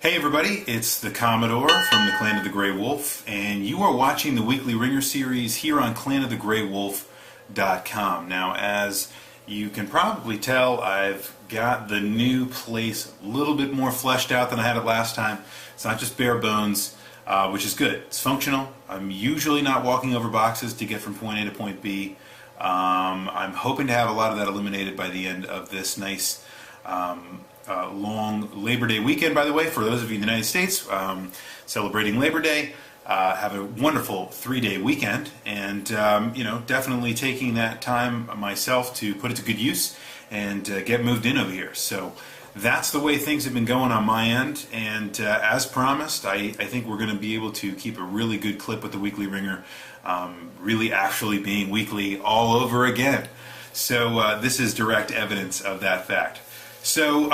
Hey everybody, it's the Commodore from the Clan of the Grey Wolf, and you are watching the weekly Wringer series here on clanofthegraywolf.com. Now, as you can probably tell, I've got the new place a little bit more fleshed out than I had it last time. It's not just bare bones, which is good. It's functional. I'm usually not walking over boxes to get from point A to point B. I'm hoping to have a lot of that eliminated by the end of this nice long Labor Day weekend, by the way, for those of you in the United States celebrating Labor Day. Have a wonderful 3-day weekend, and definitely taking that time myself to put it to good use and get moved in over here. So that's the way things have been going on my end, and as promised, I think we're going to be able to keep a really good clip with the Weekly Wringer, really actually being weekly all over again. So this is direct evidence of that fact. So,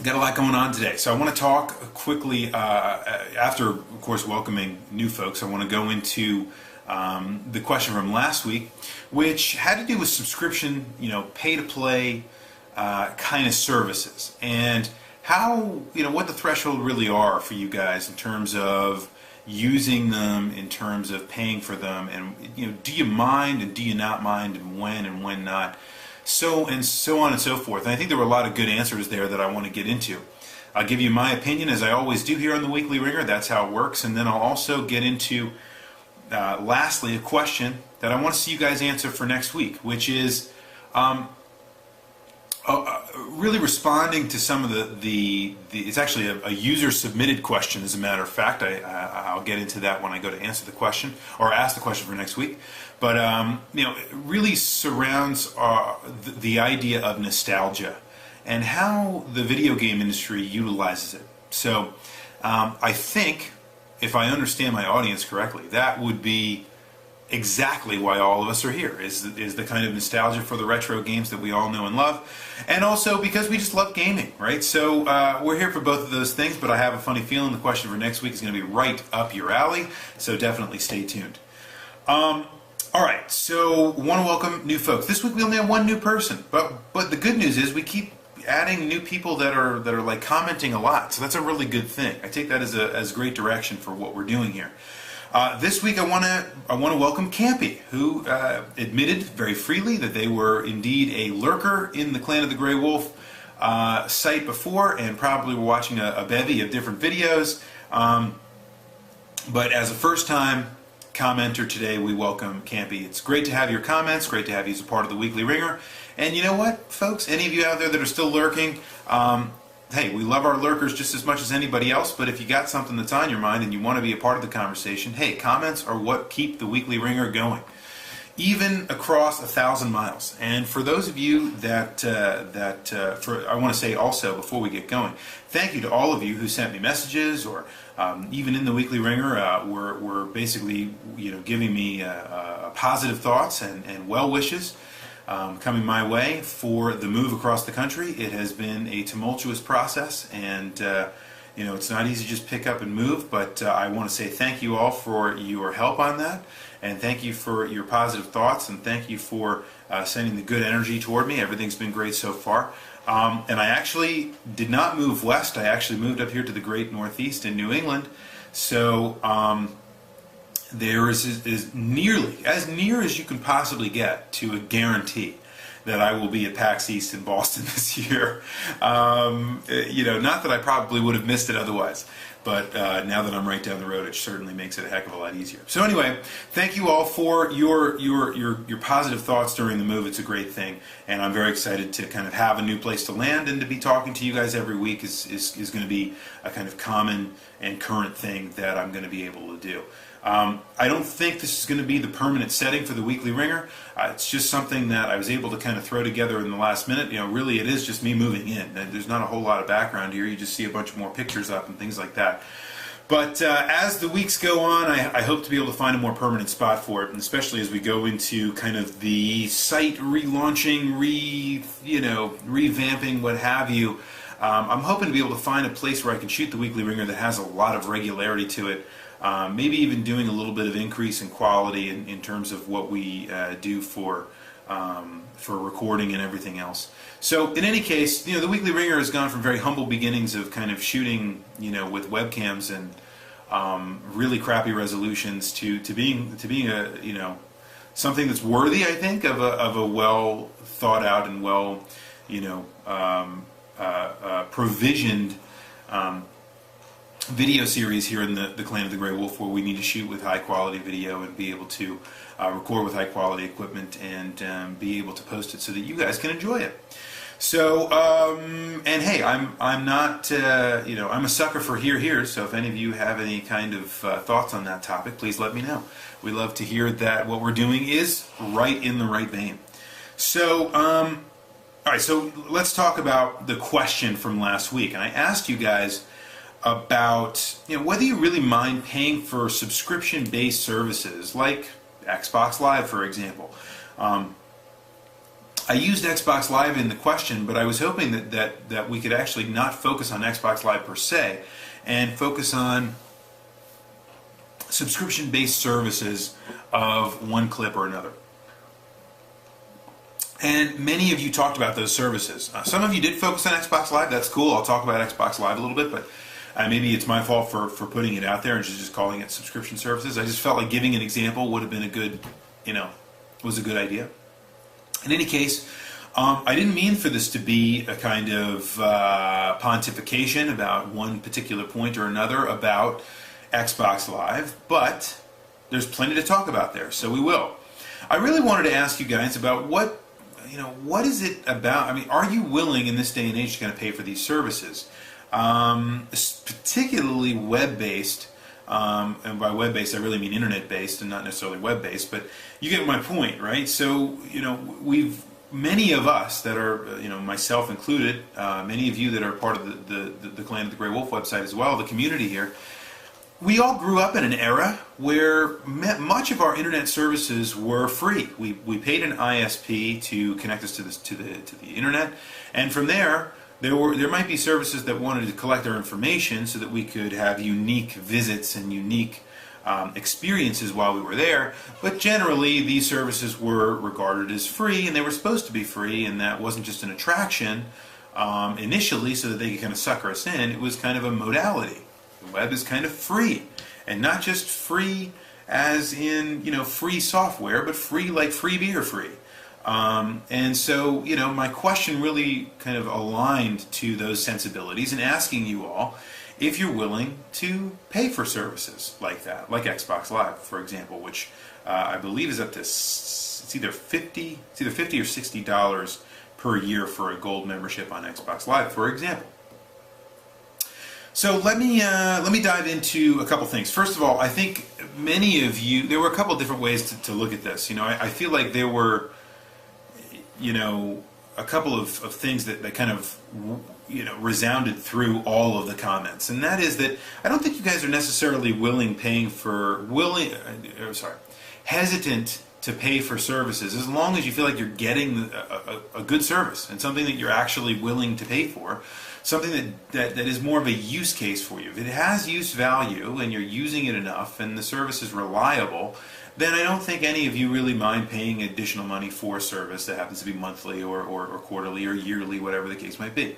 got a lot going on today. So I want to talk quickly, after, of course, welcoming new folks, I want to go into the question from last week, which had to do with subscription, pay-to-play kind of services, and how, what the threshold really are for you guys in terms of using them, in terms of paying for them, and, do you mind and do you not mind, and when not. So on and so forth. And I think there were a lot of good answers there that I want to get into. I'll give you my opinion, as I always do here on the Weekly Wringer. That's how it works. And then I'll also get into, lastly, a question that I want to see you guys answer for next week, which is really responding to some of the it's actually a user-submitted question, as a matter of fact. I'll get into that when I go to answer the question, or ask the question for next week. But it really surrounds the idea of nostalgia and how the video game industry utilizes it. So I think, if I understand my audience correctly, that would be exactly why all of us are here, is the kind of nostalgia for the retro games that we all know and love, and also because we just love gaming, right? So we're here for both of those things, but I have a funny feeling the question for next week is going to be right up your alley, so definitely stay tuned. Alright, so want to welcome new folks. This week we only have one new person, but the good news is we keep adding new people that are like commenting a lot, so that's a really good thing. I take that as great direction for what we're doing here. This week I want to welcome Campy, who admitted very freely that they were indeed a lurker in the Clan of the Grey Wolf site before, and probably were watching a bevy of different videos. But as a first-time commenter today, we welcome Campy. It's great to have your comments, great to have you as a part of the Weekly Wringer. And you know what, folks? Any of you out there that are still lurking, hey, we love our lurkers just as much as anybody else, but if you got something that's on your mind and you want to be a part of the conversation, hey, comments are what keep the Weekly Wringer going, even across 1,000 miles. And for those of you that, I want to say also, before we get going, thank you to all of you who sent me messages, or even in the Weekly Wringer, were basically, giving me positive thoughts and well wishes. Coming my way for the move across the country. It has been a tumultuous process, and it's not easy to just pick up and move, but I want to say thank you all for your help on that, and thank you for your positive thoughts, and thank you for sending the good energy toward me. Everything's been great so far. And I actually did not move west. I actually moved up here to the great Northeast in New England. So there is nearly, as near as you can possibly get to a guarantee that I will be at PAX East in Boston this year. Not that I probably would have missed it otherwise, but now that I'm right down the road, it certainly makes it a heck of a lot easier. So anyway, thank you all for your positive thoughts during the move. It's a great thing, and I'm very excited to kind of have a new place to land, and to be talking to you guys every week is going to be a kind of common and current thing that I'm going to be able to do. I don't think this is going to be the permanent setting for the Weekly Wringer. It's just something that I was able to kind of throw together in the last minute. Really it is just me moving in. There's not a whole lot of background here. You just see a bunch more pictures up and things like that. But as the weeks go on, I hope to be able to find a more permanent spot for it, and especially as we go into kind of the site relaunching, revamping, what have you. I'm hoping to be able to find a place where I can shoot the Weekly Wringer that has a lot of regularity to it. Maybe even doing a little bit of increase in quality in terms of what we do for for recording and everything else. So in any case, the Weekly Ringer has gone from very humble beginnings of kind of shooting, with webcams and really crappy resolutions to being a something that's worthy, I think, of a well thought out and well provisioned video series here in the Clan of the Grey Wolf, where we need to shoot with high quality video and be able to record with high quality equipment and be able to post it so that you guys can enjoy it. So, and hey, I'm not, I'm a sucker for hear. So if any of you have any kind of thoughts on that topic, please let me know. We love to hear that what we're doing is right in the right vein. So, all right, so let's talk about the question from last week. And I asked you guys about, whether you really mind paying for subscription-based services like Xbox Live, for example. I used Xbox Live in the question, but I was hoping that we could actually not focus on Xbox Live per se and focus on subscription-based services of one clip or another. And many of you talked about those services. Some of you did focus on Xbox Live. That's cool. I'll talk about Xbox Live a little bit, but maybe it's my fault for putting it out there and just calling it subscription services. I just felt like giving an example would have been a good, was a good idea. In any case, I didn't mean for this to be a kind of pontification about one particular point or another about Xbox Live, but there's plenty to talk about there, so we will. I really wanted to ask you guys about what is it about? I mean, are you willing in this day and age to kind of pay for these services? Particularly web-based, and by web-based I really mean internet-based and not necessarily web-based, but you get my point, right? So, many of us that are, myself included, many of you that are part of the Clan of the Grey Wolf website as well, the community here, we all grew up in an era where much of our internet services were free. We paid an ISP to connect us to the internet, and from there might be services that wanted to collect our information so that we could have unique visits and unique experiences while we were there. But generally, these services were regarded as free, and they were supposed to be free, and that wasn't just an attraction initially so that they could kind of sucker us in. It was kind of a modality. The web is kind of free, and not just free as in free software, but free like free beer free. And so my question really kind of aligned to those sensibilities and asking you all if you're willing to pay for services like that, like Xbox Live, for example, which I believe is up to it's either $50 or $60 per year for a gold membership on Xbox Live, for example. So let me dive into a couple things. First of all, I think many of you, there were a couple different ways to look at this. I feel like there were, a couple of things that kind of, resounded through all of the comments. And that is that I don't think you guys are necessarily hesitant to pay for services as long as you feel like you're getting a good service and something that you're actually willing to pay for. Something that is more of a use case for you. If it has use value and you're using it enough and the service is reliable, then I don't think any of you really mind paying additional money for a service that happens to be monthly or quarterly or yearly, whatever the case might be.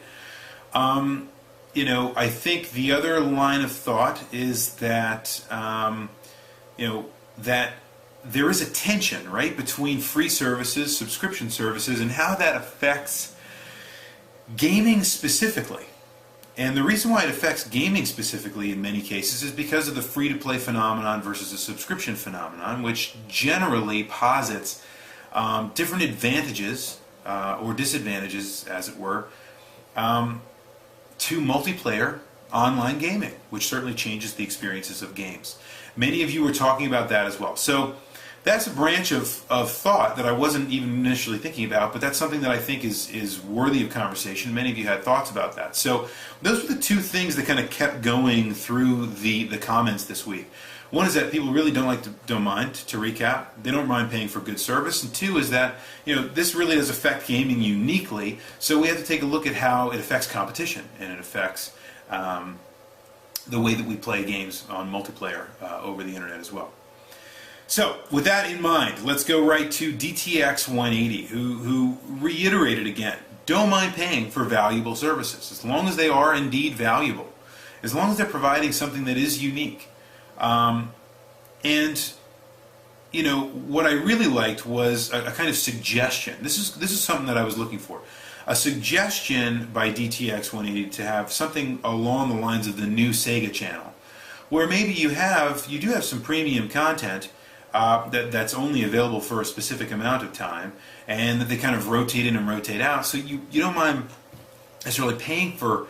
I think the other line of thought is that, that there is a tension, right, between free services, subscription services, and how that affects gaming specifically. And the reason why it affects gaming specifically in many cases is because of the free-to-play phenomenon versus a subscription phenomenon, which generally posits different advantages or disadvantages, as it were, to multiplayer online gaming, which certainly changes the experiences of games. Many of you were talking about that as well. So that's a branch of thought that I wasn't even initially thinking about, but that's something that I think is worthy of conversation. Many of you had thoughts about that. So those were the two things that kind of kept going through the comments this week. One is that people really don't mind, to recap, they don't mind paying for good service. And two is that, this really does affect gaming uniquely, so we have to take a look at how it affects competition, and it affects the way that we play games on multiplayer over the internet as well. So, with that in mind, let's go right to DTX 180, who reiterated again, don't mind paying for valuable services, as long as they are indeed valuable, as long as they're providing something that is unique. And, you know, what I really liked was a kind of suggestion. This is something that I was looking for. A suggestion by DTX 180 to have something along the lines of the new Sega channel, where maybe you do have some premium content that's only available for a specific amount of time, and that they kind of rotate in and rotate out, so you don't mind necessarily paying for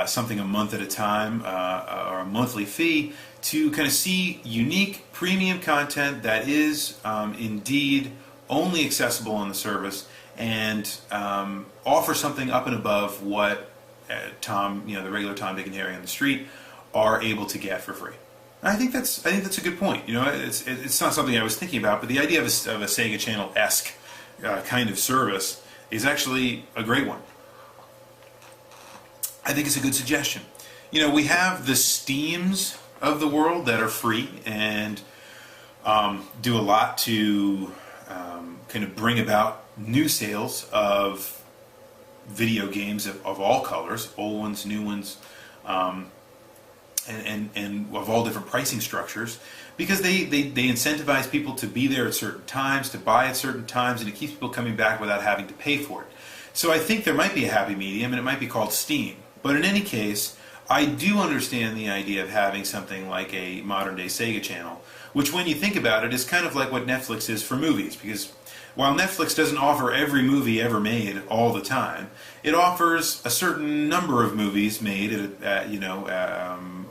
something a month at a time or a monthly fee to kind of see unique premium content that is indeed only accessible on the service, and offer something up and above what Tom, the regular Tom, Dick, and Harry on the street are able to get for free. I think that's a good point. It's not something I was thinking about, but the idea of a Sega Channel-esque kind of service is actually a great one. I think it's a good suggestion. We have the Steams of the world that are free and do a lot to kind of bring about new sales of video games of all colors, old ones, new ones, and of all different pricing structures, because they incentivize people to be there at certain times, to buy at certain times, and it keeps people coming back without having to pay for it. So I think there might be a happy medium, and it might be called Steam. But in any case, I do understand the idea of having something like a modern-day Sega channel, which, when you think about it, is kind of like what Netflix is for movies, because while Netflix doesn't offer every movie ever made all the time, it offers a certain number of movies made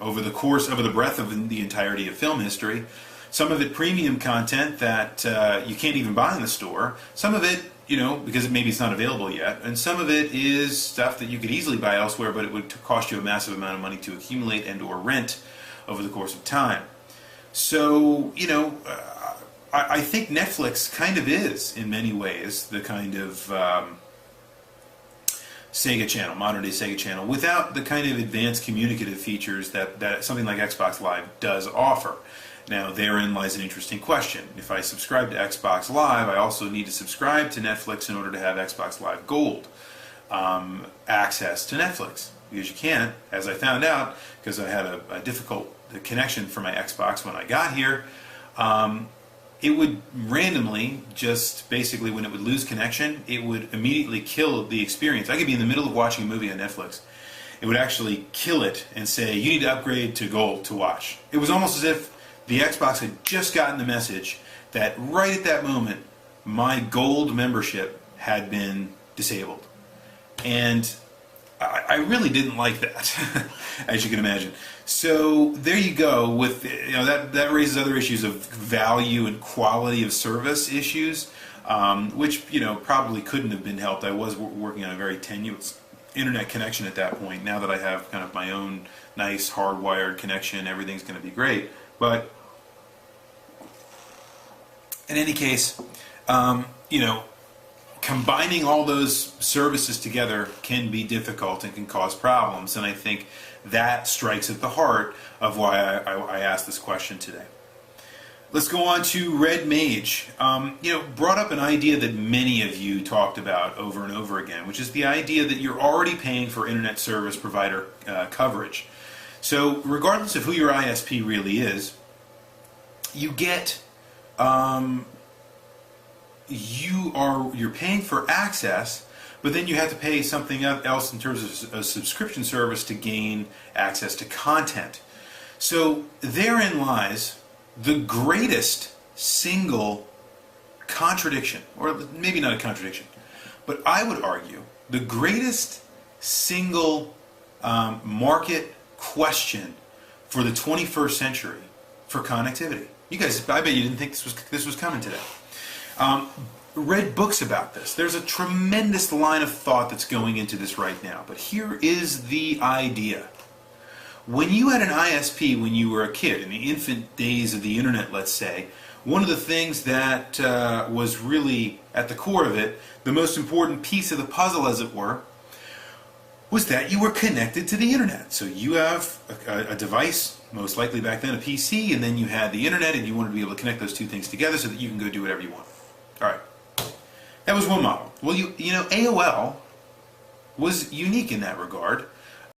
over the course, over the breadth of the entirety of film history. Some of it premium content that you can't even buy in the store. Some of it, because maybe it's not available yet. And some of it is stuff that you could easily buy elsewhere, but it would cost you a massive amount of money to accumulate and or rent over the course of time. So, I think Netflix kind of is, in many ways, the kind of Sega channel, modern-day Sega channel, without the kind of advanced communicative features that something like Xbox Live does offer. Now, therein lies an interesting question. If I subscribe to Xbox Live, I also need to subscribe to Netflix in order to have Xbox Live Gold access to Netflix. Because you can't, as I found out, because I had a difficult connection for my Xbox when I got here. It would randomly, just basically when it would lose connection, it would immediately kill the experience. I could be in the middle of watching a movie on Netflix. It would actually kill it and say, you need to upgrade to Gold to watch. It was almost as if the Xbox had just gotten the message that right at that moment, my Gold membership had been disabled. And I really didn't like that, as you can imagine. So there you go. With that raises other issues of value and quality of service issues, which probably couldn't have been helped. I was working on a very tenuous internet connection at that point. Now that I have kind of my own nice hardwired connection, everything's going to be great. But in any case, combining all those services together can be difficult and can cause problems, and I think that strikes at the heart of why I asked this question today. Let's go on to Red Mage. Brought up an idea that many of you talked about over and over again, which is the idea that you're already paying for internet service provider coverage. So regardless of who your ISP really is, you get you're paying for access, but then you have to pay something else in terms of a subscription service to gain access to content. So therein lies the greatest single contradiction, or maybe not a contradiction, but I would argue the greatest single market question for the 21st century for connectivity. You guys, I bet you didn't think this was coming today. Read books about this. There's a tremendous line of thought that's going into this right now. But here is the idea. When you had an ISP when you were a kid, in the infant days of the internet, let's say, one of the things that was really at the core of it, the most important piece of the puzzle, as it were, was that you were connected to the internet. So you have a device, most likely back then a PC, and then you had the internet, and you wanted to be able to connect those two things together so that you can go do whatever you want. All right. That was one model. Well, you know, AOL was unique in that regard.